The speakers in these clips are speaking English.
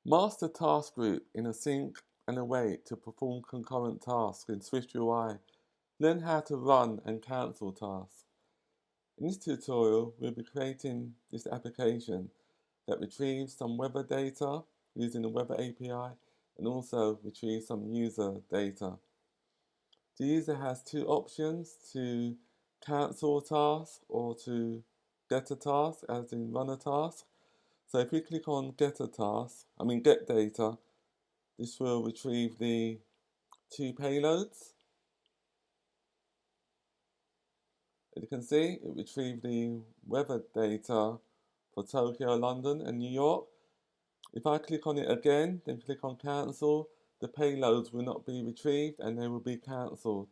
Master task group in Async and await to perform concurrent tasks in SwiftUI. Learn how to run and cancel tasks. In this tutorial, we'll be creating this application that retrieves some weather data using the Weather API and also retrieves some user data. The user has two options: to cancel a task or to get a task, as in run a task. So if we click on get data, this will retrieve the two payloads. As you can see, it retrieved the weather data for Tokyo, London and New York. If I click on it again, then click on cancel, the payloads will not be retrieved and they will be cancelled.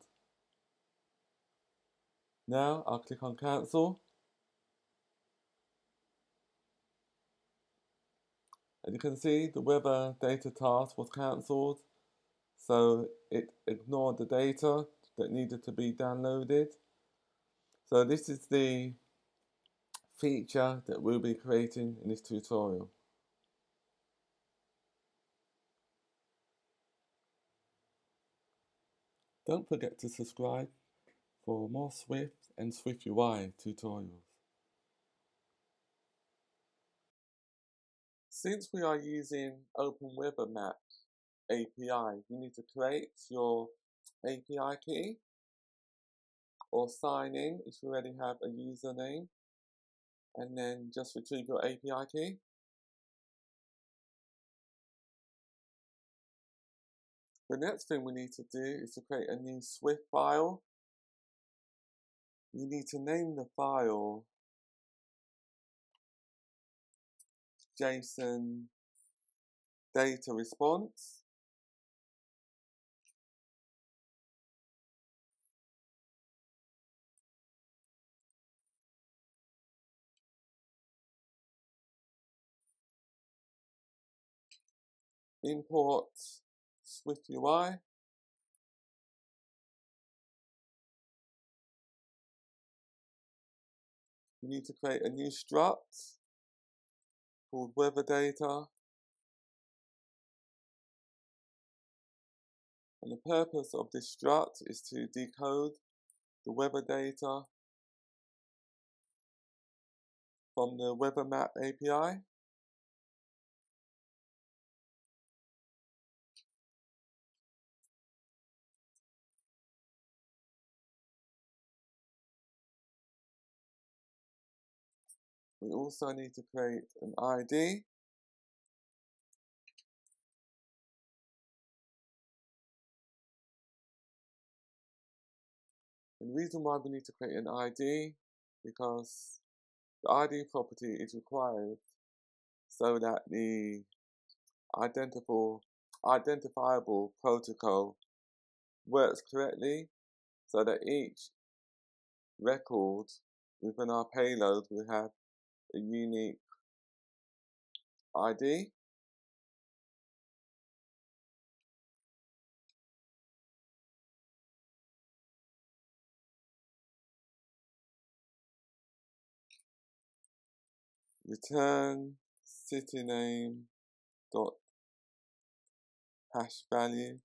Now I'll click on cancel. As you can see, the weather data task was cancelled, so it ignored the data that needed to be downloaded. So this is the feature that we'll be creating in this tutorial. Don't forget to subscribe for more Swift and SwiftUI tutorials. Since we are using Open Weather Map API, you need to create your API key or sign in if you already have a username, and then just retrieve your API key. The next thing we need to do is to create a new Swift file. You need to name the file JSON data response. Import SwiftUI. You need to create a new struct called weather data. And the purpose of this struct is to decode the weather data from the Weather Map API. We also need to create an ID. And the reason why we need to create an ID, because the ID property is required so that the identifiable protocol works correctly, so that each record within our payload will have a unique ID. Return city name dot hash value.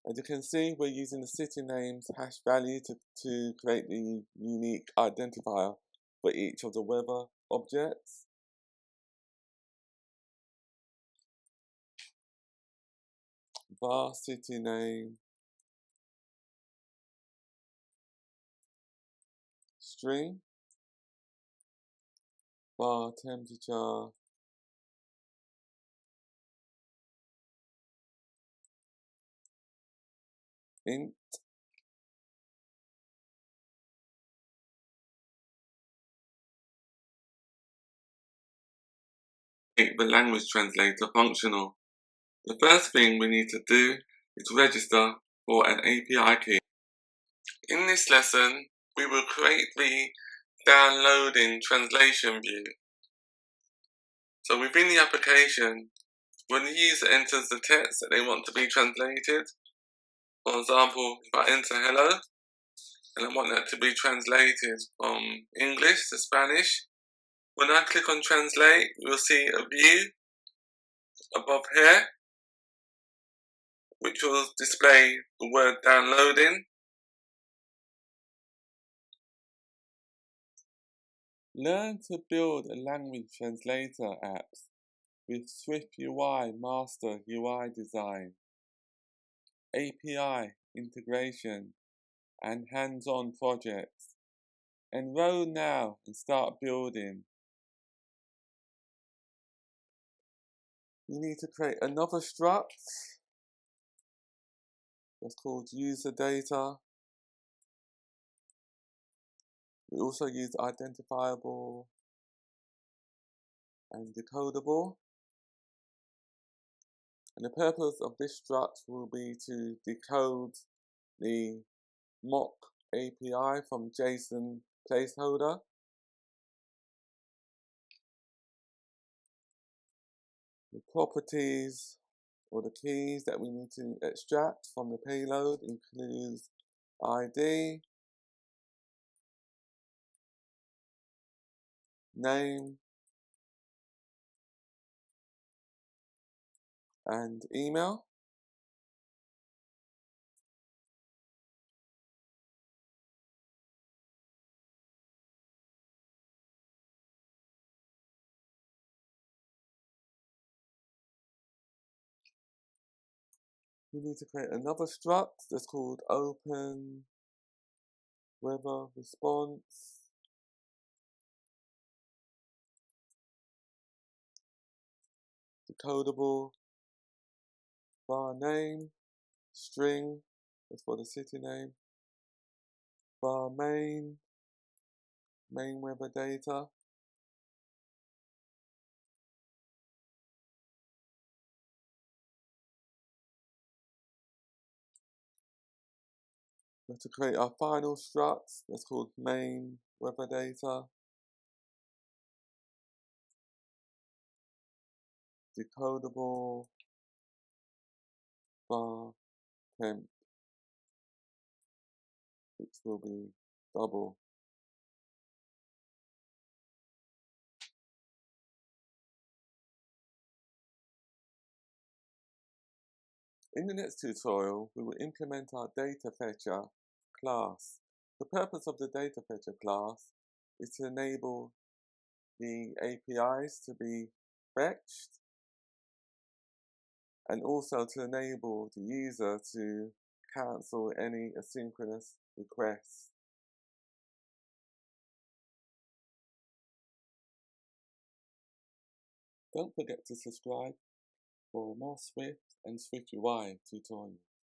As you can see, we're using the city names hash value to create the unique identifier for each of the weather objects. Var city name string, var temperature int, make the language translator functional. The first thing we need to do is register for an API key. In this lesson, we will create the downloading translation view. So within the application, when the user enters the text that they want to be translated, for example, if I enter hello, and I want that to be translated from English to Spanish. When I click on translate, you'll see a view above here, which will display the word downloading. Learn to build a language translator apps with SwiftUI Master UI Design, API integration, and hands-on projects. Enroll now and start building. You need to create another struct that's called user data. We also use identifiable and decodable. And the purpose of this struct will be to decode the mock API from JSON placeholder. The properties or the keys that we need to extract from the payload includes ID, name, and email. We need to create another struct that's called open weather response, decodable, var name, string, that's for the city name, var main weather data, we have to create our final struct that's called main weather data, decodable, var temp, which will be double. In the next tutorial, we will implement our data fetcher class. The purpose of the data fetcher class is to enable the APIs to be fetched and also to enable the user to cancel any asynchronous requests. Don't forget to subscribe for more Swift and SwiftUI tutorials.